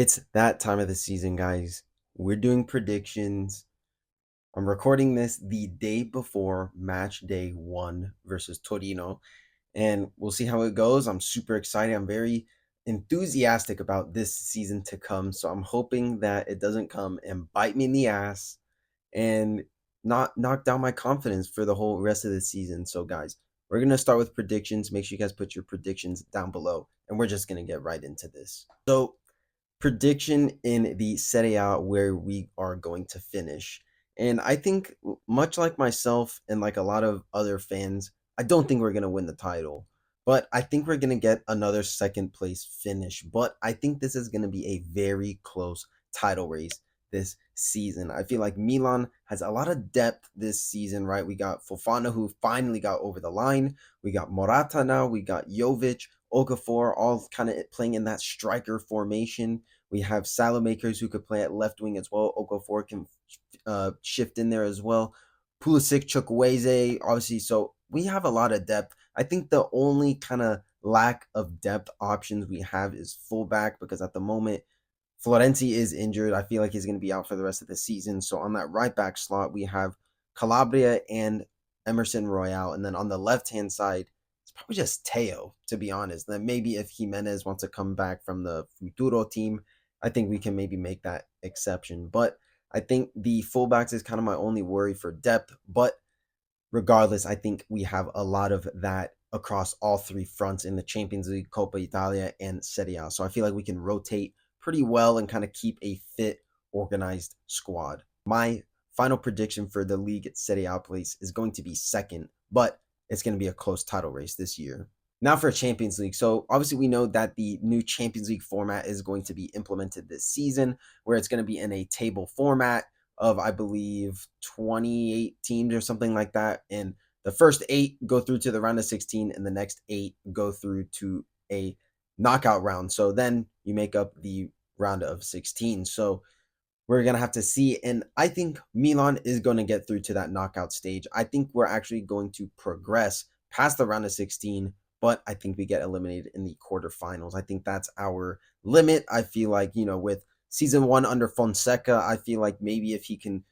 It's that time of the season, guys. We're doing predictions. I'm recording this the day before match day one versus Torino, and we'll see how it goes. I'm super excited. I'm very enthusiastic about this season to come. So I'm hoping that it doesn't come and bite me in the ass and not knock down my confidence for the whole rest of the season. So, guys, we're going to start with predictions. Make sure you guys put your predictions down below, and we're just going to get right into this. So, prediction in the Serie A where we are going to finish. And I think, much like myself and like a lot of other fans, I don't think we're going to win the title. But I think we're going to get another second place finish. But I think this is going to be a very close title race this season. I feel like Milan has a lot of depth this season, right? We got Fofana, who finally got over the line. We got Morata now. We got Jovic, Okafor, all kind of playing in that striker formation. We have Salamakers who could play at left wing as well. Okafor can shift in there as well. Pulisic, Chukwueze, obviously. So we have a lot of depth. I think the only kind of lack of depth options we have is fullback because at the moment, Florenzi is injured. I feel like he's going to be out for the rest of the season. So on that right back slot, we have Calabria and Emerson Royale. And then on the left hand side, it's probably just Teo, to be honest. Then maybe if Jimenez wants to come back from the Futuro team, I think we can maybe make that exception. But I think the fullbacks is kind of my only worry for depth. But regardless, I think we have a lot of that across all three fronts in the Champions League, Coppa Italia, and Serie A. So I feel like we can rotate pretty well and kind of keep a fit, organized squad. My final prediction for the league at Serie A place is going to be second, but it's going to be a close title race this year. Now for Champions League. So obviously we know that the new Champions League format is going to be implemented this season, where it's going to be in a table format of, I believe, 28 teams or something like that. And the first 8 go through to the round of 16, and the next 8 go through to a knockout round. So then you make up the round of 16. So we're going to have to see. And I think Milan is going to get through to that knockout stage. I think we're actually going to progress past the round of 16, but I think we get eliminated in the quarterfinals. I think that's our limit. I feel like, with season one under Fonseca, I feel like maybe if he can,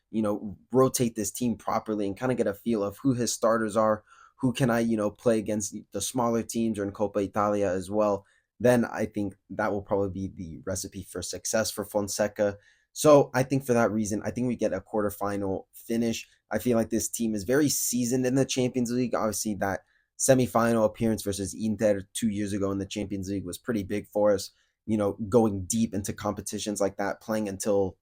rotate this team properly and kind of get a feel of who his starters are, who can I, play against the smaller teams or in Coppa Italia as well, then I think that will probably be the recipe for success for Fonseca. So I think for that reason, I think we get a quarterfinal finish. I feel like this team is very seasoned in the Champions League. Obviously, that semifinal appearance versus Inter 2 years ago in the Champions League was pretty big for us. Going deep into competitions like that, playing until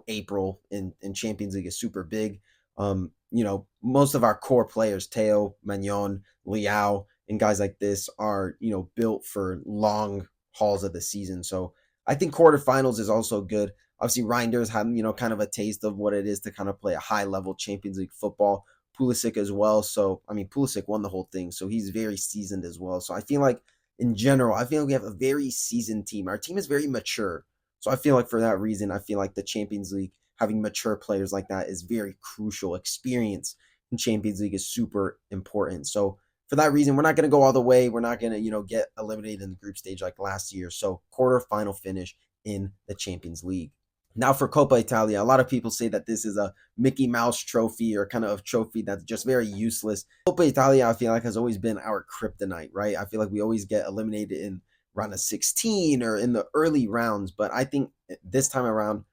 April in Champions League is super big. Most of our core players, Teo, Magnon, Liao, and guys like this are built for long hauls of the season. So I think quarterfinals is also good. Obviously, Reinders had kind of a taste of what it is to kind of play a high level Champions League football. Pulisic as well. So I mean, Pulisic won the whole thing, so he's very seasoned as well. So I feel like in general, I feel like we have a very seasoned team. Our team is very mature. So I feel like for that reason, I feel like the Champions League, having mature players like that is very crucial. Experience in Champions League is super important. So for that reason, we're not going to go all the way. We're not going to, get eliminated in the group stage like last year. So quarterfinal finish in the Champions League. Now for Coppa Italia, a lot of people say that this is a Mickey Mouse trophy or kind of a trophy that's just very useless. Coppa Italia, I feel like, has always been our kryptonite, right? I feel like we always get eliminated in round of 16 or in the early rounds, but I think this time around,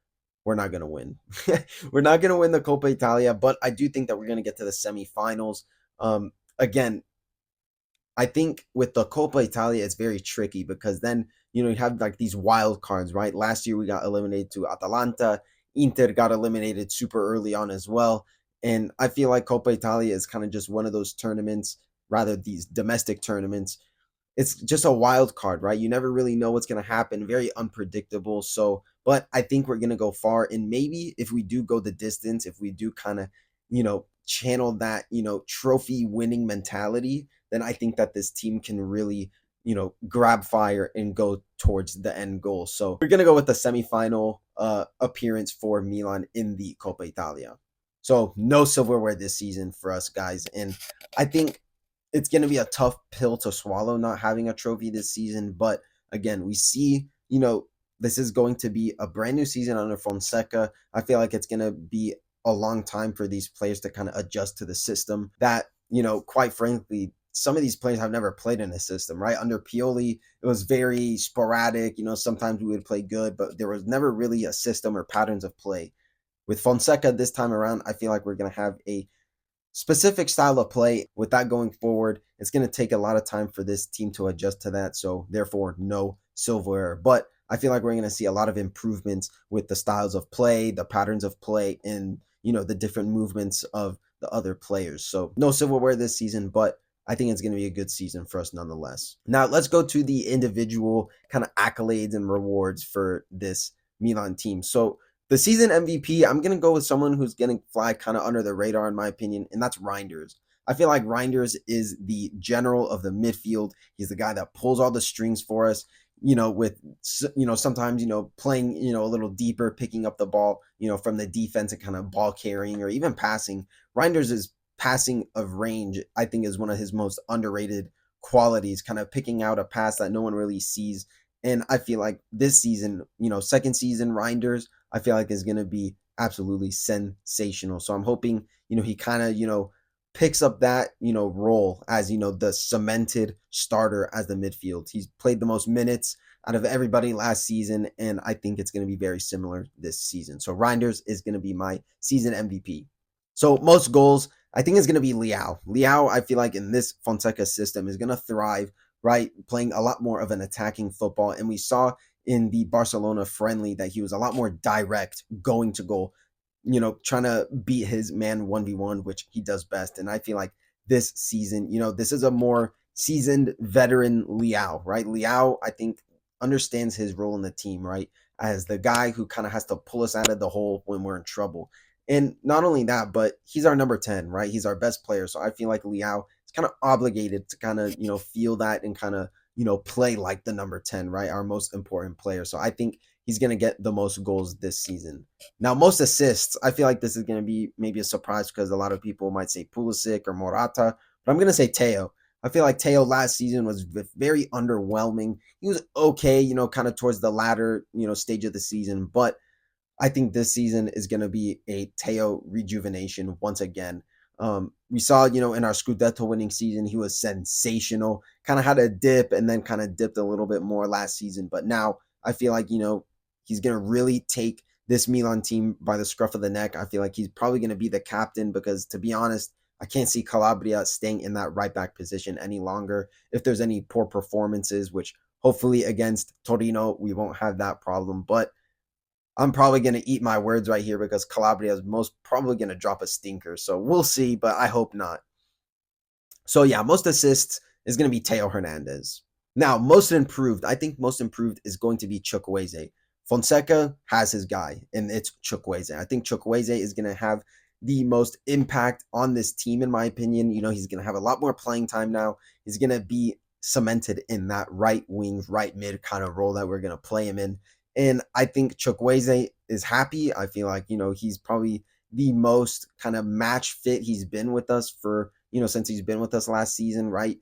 we're not going to win. We're not going to win the Coppa Italia, but I do think that we're going to get to the semifinals. Again, I think with the Coppa Italia, it's very tricky because then, you have like these wild cards, right? Last year we got eliminated to Atalanta. Inter got eliminated super early on as well. And I feel like Coppa Italia is kind of just one of those tournaments, rather these domestic tournaments. It's just a wild card, right? You never really know what's going to happen. Very unpredictable. So, but I think we're going to go far. And maybe if we do go the distance, if we do kind of, channel that, trophy winning mentality, then I think that this team can really, grab fire and go towards the end goal. So we're going to go with the semifinal appearance for Milan in the Coppa Italia. So no silverware this season for us, guys. And I think it's going to be a tough pill to swallow not having a trophy this season. But again, we see, this is going to be a brand new season under Fonseca. I feel like it's going to be a long time for these players to kind of adjust to the system that, quite frankly, some of these players have never played in a system, right? Under Pioli, it was very sporadic. Sometimes we would play good, but there was never really a system or patterns of play. With Fonseca this time around, I feel like we're going to have a specific style of play. With that going forward, it's going to take a lot of time for this team to adjust to that. So therefore, no silverware. But I feel like we're going to see a lot of improvements with the styles of play, the patterns of play, and the different movements of the other players. So no silverware this season, but I think it's going to be a good season for us nonetheless. Now let's go to the individual kind of accolades and rewards for this Milan team. So the season MVP, I'm going to go with someone who's going to fly kind of under the radar, in my opinion, and that's Reinders. I feel like Reinders is the general of the midfield. He's the guy that pulls all the strings for us, with, sometimes, playing, a little deeper, picking up the ball, from the defense and kind of ball carrying or even passing. Reinders is passing of range, I think, is one of his most underrated qualities, kind of picking out a pass that no one really sees. And I feel like this season, second season Reinders, I feel like is going to be absolutely sensational. So I'm hoping, he kind of, picks up that, role as, the cemented starter as the midfield. He's played the most minutes out of everybody last season, and I think it's going to be very similar this season. So Reinders is going to be my season MVP. So most goals, I think is going to be Leao. Leao, I feel like in this Fonseca system is going to thrive, right? Playing a lot more of an attacking football. And we saw in the Barcelona friendly that he was a lot more direct going to goal, trying to beat his man 1v1, which he does best. And I feel like this season, this is a more seasoned veteran Leao, right? Leao, I think, understands his role in the team, right? As the guy who kind of has to pull us out of the hole when we're in trouble. And not only that, but he's our number 10, right? He's our best player. So I feel like Leao is kind of obligated to kind of, feel that and kind of, play like the number 10, right? Our most important player. So I think he's going to get the most goals this season. Now, most assists, I feel like this is going to be maybe a surprise because a lot of people might say Pulisic or Morata, but I'm going to say Teo. I feel like Teo last season was very underwhelming. He was okay, kind of towards the latter, stage of the season, but I think this season is going to be a Teo rejuvenation once again. We saw, in our Scudetto winning season, he was sensational, kind of had a dip and then kind of dipped a little bit more last season. But now I feel like, he's going to really take this Milan team by the scruff of the neck. I feel like he's probably going to be the captain because, to be honest, I can't see Calabria staying in that right back position any longer. If there's any poor performances, which hopefully against Torino, we won't have that problem. But I'm probably going to eat my words right here because Calabria is most probably going to drop a stinker. So we'll see, but I hope not. So yeah, most assists is going to be Teo Hernandez. Now, most improved, I think most improved is going to be Chukwueze. Fonseca has his guy, and it's Chukwueze. I think Chukwueze is going to have the most impact on this team, in my opinion. He's going to have a lot more playing time now. He's going to be cemented in that right wing, right mid kind of role that we're going to play him in. And I think Chukwueze is happy. I feel like, he's probably the most kind of match fit he's been with us for, since he's been with us last season, right?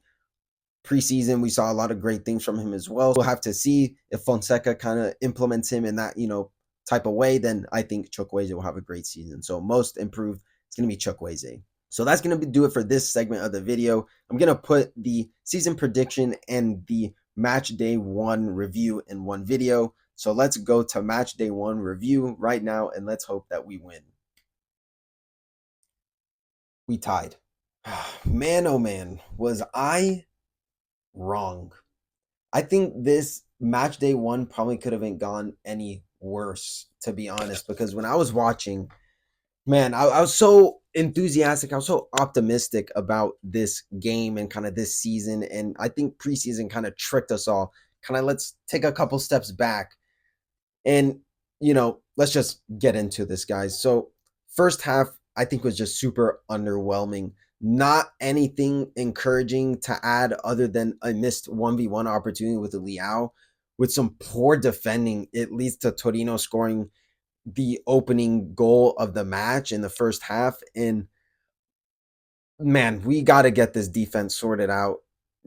Preseason, we saw a lot of great things from him as well. We'll have to see if Fonseca kind of implements him in that, type of way. Then I think Chukwueze will have a great season. So most improved, it's going to be Chukwueze. So that's going to do it for this segment of the video. I'm going to put the season prediction and the match day one review in one video. So let's go to match day one review right now, and let's hope that we win. We tied. Man, oh man, was I wrong. I think this match day one probably could have gone any worse, to be honest, because when I was watching, man, I was so enthusiastic. I was so optimistic about this game and kind of this season. And I think preseason kind of tricked us all. Kind of let's take a couple steps back and, let's just get into this, guys. So, first half, I think was just super underwhelming. Not anything encouraging to add other than a missed 1v1 opportunity with the Leao. With some poor defending, it leads to Torino scoring the opening goal of the match in the first half. And man, we got to get this defense sorted out.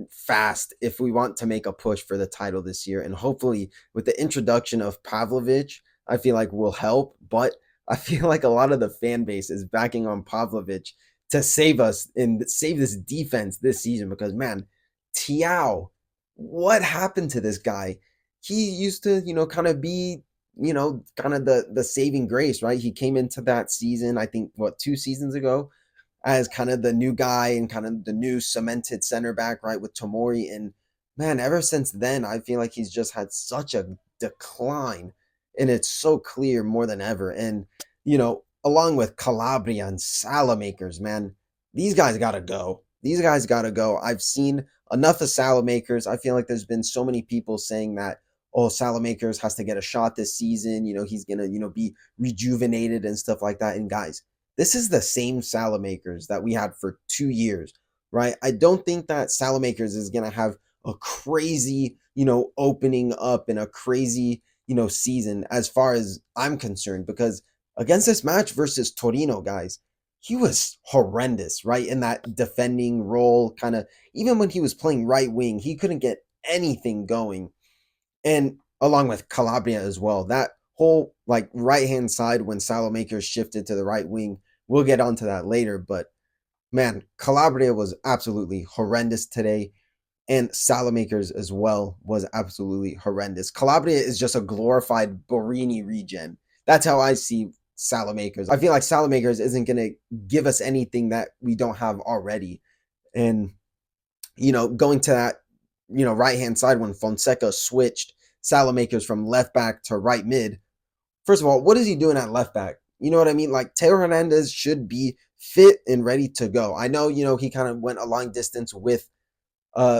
fast if we want to make a push for the title this year. And hopefully, with the introduction of Pavlovich, I feel like will help. But I feel like a lot of the fan base is backing on Pavlovich to save us and save this defense this season because, man, Tiao, what happened to this guy? He used to, kind of be, kind of the saving grace, right? He came into that season, I think, what, 2 seasons ago, as kind of the new guy and kind of the new cemented center back, right, with Tomori. And man, ever since then, I feel like he's just had such a decline. And it's so clear more than ever. And, along with Calabria and Salamakers, man, these guys got to go. These guys got to go. I've seen enough of Salamakers. I feel like there's been so many people saying that, oh, Salamakers has to get a shot this season. He's going to, be rejuvenated and stuff like that. And guys, this is the same Salamakers that we had for 2 years, right? I don't think that Salamakers is going to have a crazy, opening up and a crazy, season as far as I'm concerned, because against this match versus Torino, guys, he was horrendous, right? In that defending role, kind of, even when he was playing right wing, he couldn't get anything going. And along with Calabria as well, that whole like right hand side when Salamakers shifted to the right wing, we'll get onto that later. But man, Calabria was absolutely horrendous today. And Salamakers as well was absolutely horrendous. Calabria is just a glorified Borini regen. That's how I see Salamakers. I feel like Salamakers isn't going to give us anything that we don't have already. And, going to that, right hand side when Fonseca switched Salamakers from left back to right mid. First of all, what is he doing at left back? You know what I mean? Like, Teo Hernandez should be fit and ready to go. I know, he kind of went a long distance with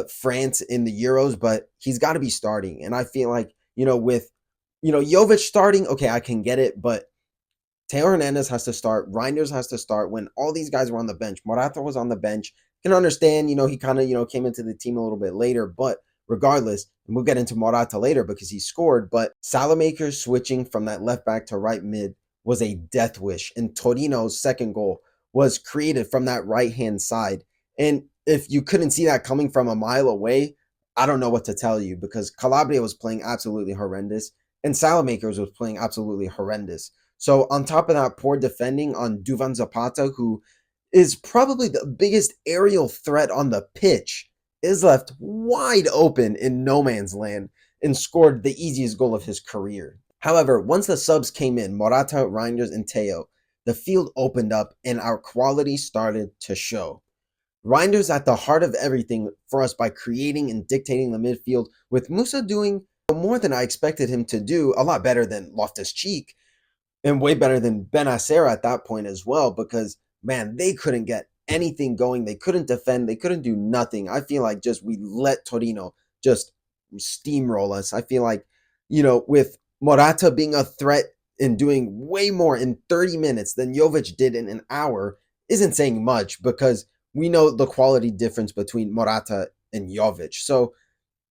France in the Euros, but he's got to be starting. And I feel like, with, Jovic starting, okay, I can get it, but Teo Hernandez has to start. Reinders has to start when all these guys were on the bench. Morata was on the bench. Can understand, he kind of, came into the team a little bit later, but regardless, and we'll get into Morata later because he scored, but Salamakers switching from that left back to right mid was a death wish. And Torino's second goal was created from that right-hand side. And if you couldn't see that coming from a mile away, I don't know what to tell you because Calabria was playing absolutely horrendous and Salamakers was playing absolutely horrendous. So on top of that, poor defending on Duvan Zapata, who is probably the biggest aerial threat on the pitch, is left wide open in no man's land and scored the easiest goal of his career. However, once the subs came in, Morata, Reinders, and Teo, the field opened up and our quality started to show. Reinders at the heart of everything for us by creating and dictating the midfield, with Musa doing more than I expected him to do, a lot better than Loftus-Cheek, and way better than Benacer at that point as well, because man, they couldn't get anything going. They couldn't defend. They couldn't do nothing. I feel like just we let Torino just steamroll us. I feel like, with Morata being a threat and doing way more in 30 minutes than Jovic did in an hour isn't saying much because we know the quality difference between Morata and Jovic. So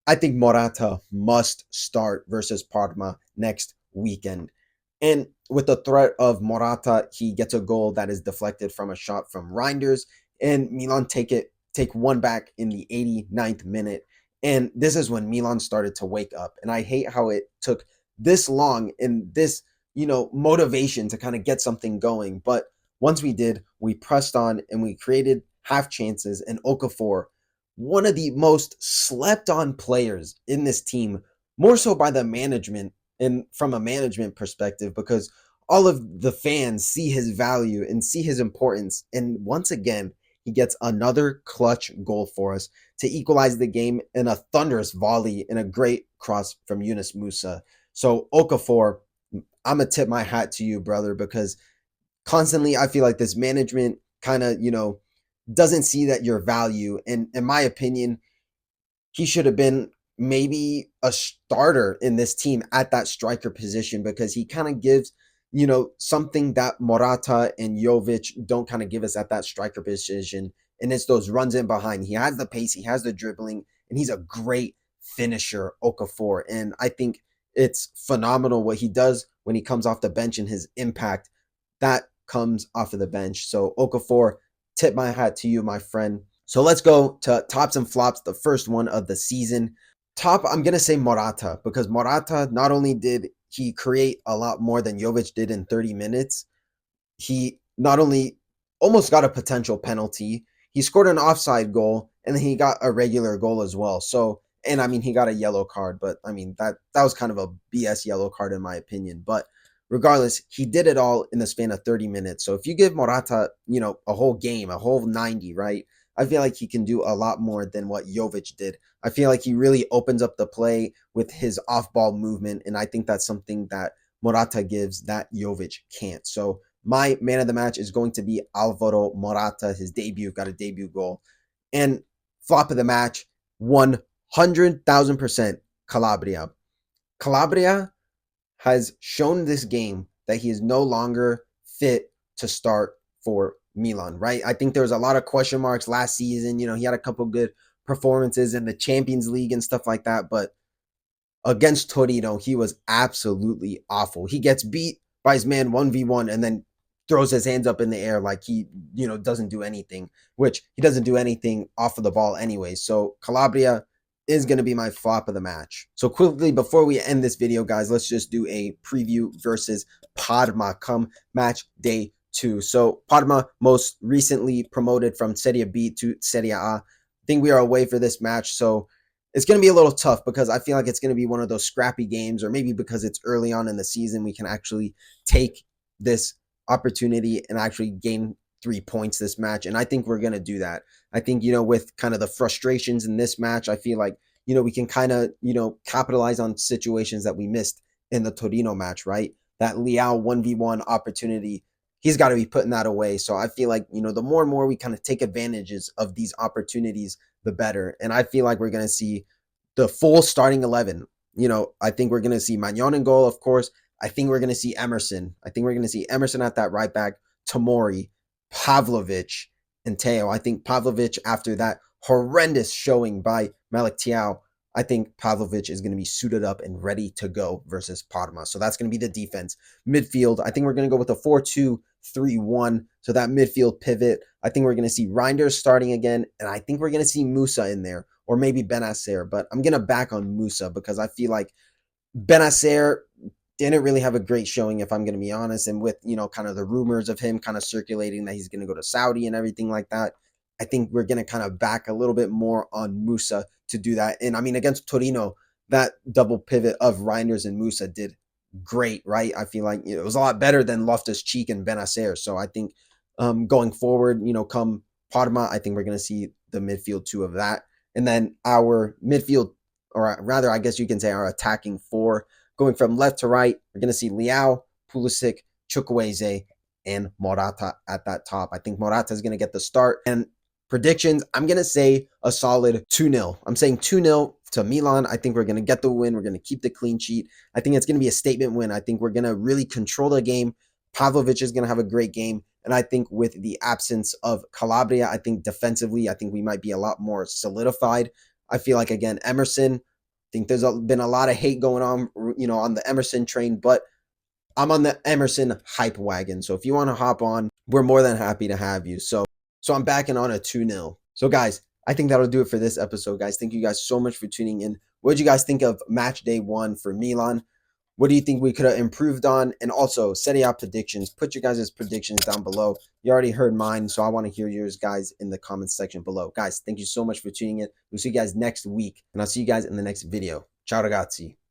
I think Morata must start versus Parma next weekend. And with the threat of Morata, he gets a goal that is deflected from a shot from Reinders, and Milan take one back in the 89th minute. And this is when Milan started to wake up. And I hate how it took this long and this, motivation to kind of get something going. But once we did, we pressed on and we created half chances. And Okafor, one of the most slept on players in this team, more so by the management and from a management perspective, because all of the fans see his value and see his importance. And once again, he gets another clutch goal for us to equalize the game in a thunderous volley and a great cross from Yunus Musa. So Okafor, I'm going to tip my hat to you, brother, because constantly I feel like this management kind of, doesn't see that your value. And in my opinion, he should have been maybe a starter in this team at that striker position because he kind of gives, something that Morata and Jovic don't kind of give us at that striker position. And it's those runs in behind. He has the pace, he has the dribbling, and he's a great finisher, Okafor. And I think it's phenomenal what he does when he comes off the bench and his impact that comes off of the bench. So Okafor, tip my hat to you, my friend. So let's go to tops and flops, the first one of the season. Top, I'm going to say Morata, because Morata, not only did he create a lot more than Jovic did in 30 minutes, he not only almost got a potential penalty, he scored an offside goal, and then he got a regular goal as well. So, and I mean, he got a yellow card, but I mean, that was kind of a BS yellow card in my opinion. But regardless, he did it all in the span of 30 minutes. So if you give Morata, a whole game, a whole 90, right? I feel like he can do a lot more than what Jovic did. I feel like he really opens up the play with his off-ball movement, and I think that's something that Morata gives that Jovic can't. So my man of the match is going to be Alvaro Morata. His debut, got a debut goal. And flop of the match, 100,000% Calabria. Calabria has shown this game that he is no longer fit to start for Milan, right? I think there was a lot of question marks last season. He had a couple good performances in the Champions League and stuff like that, but against Torino, he was absolutely awful. He gets beat by his man 1v1 and then throws his hands up in the air like he, doesn't do anything, which he doesn't do anything off of the ball anyway. So Calabria is going to be my flop of the match. So quickly, before we end this video, guys, let's just do a preview versus Parma come match day 2. So Parma most recently promoted from Serie B to Serie A. I think we are away for this match. So it's going to be a little tough because I feel like it's going to be one of those scrappy games, or maybe because it's early on in the season, we can actually take this opportunity and actually gain 3 points this match. And I think we're going to do that. I think, with kind of the frustrations in this match, I feel like, we can kind of, capitalize on situations that we missed in the Torino match, right? That Leao 1v1 opportunity, he's got to be putting that away. So I feel like, the more and more we kind of take advantages of these opportunities, the better. And I feel like we're going to see the full starting 11. I think we're going to see Magnon in goal, of course. I think we're going to see Emerson. I think we're going to see Emerson at that right back, Tomori, Pavlovic, and Teo. I think Pavlovic, after that horrendous showing by Malik Thiaw, I think Pavlovic is going to be suited up and ready to go versus Parma. So that's going to be the defense. Midfield, I think we're going to go with a 4-2-3-1. So that midfield pivot, I think we're going to see Reinders starting again, and I think we're going to see Musa in there, or maybe Benacer, but I'm going to back on Musa because I feel like Benacer didn't really have a great showing, if I'm going to be honest. And with, kind of the rumors of him kind of circulating that he's going to go to Saudi and everything like that, I think we're going to kind of back a little bit more on Musa to do that. And I mean, against Torino, that double pivot of Reinders and Musa did great, right? I feel like it was a lot better than Loftus-Cheek and Benacer. So I think going forward, come Parma, I think we're going to see the midfield 2 of that. And then our midfield, or rather, I guess you can say our attacking 4, going from left to right, we're going to see Leao, Pulisic, Chukwueze, and Morata at that top. I think Morata is going to get the start. And predictions, I'm going to say a solid 2-0. I'm saying 2-0 to Milan. I think we're going to get the win. We're going to keep the clean sheet. I think it's going to be a statement win. I think we're going to really control the game. Pavlovic is going to have a great game. And I think with the absence of Calabria, I think defensively, I think we might be a lot more solidified. I feel like, again, Emerson, I think there's been a lot of hate going on, on the Emerson train, but I'm on the Emerson hype wagon. So if you want to hop on, we're more than happy to have you. So I'm backing on a 2-0. So guys, I think that'll do it for this episode, guys. Thank you guys so much for tuning in. What did you guys think of match day 1 for Milan? What do you think we could have improved on? And also, setting up predictions. Put your guys' predictions down below. You already heard mine, so I want to hear yours, guys, in the comments section below. Guys, thank you so much for tuning in. We'll see you guys next week, and I'll see you guys in the next video. Ciao, ragazzi.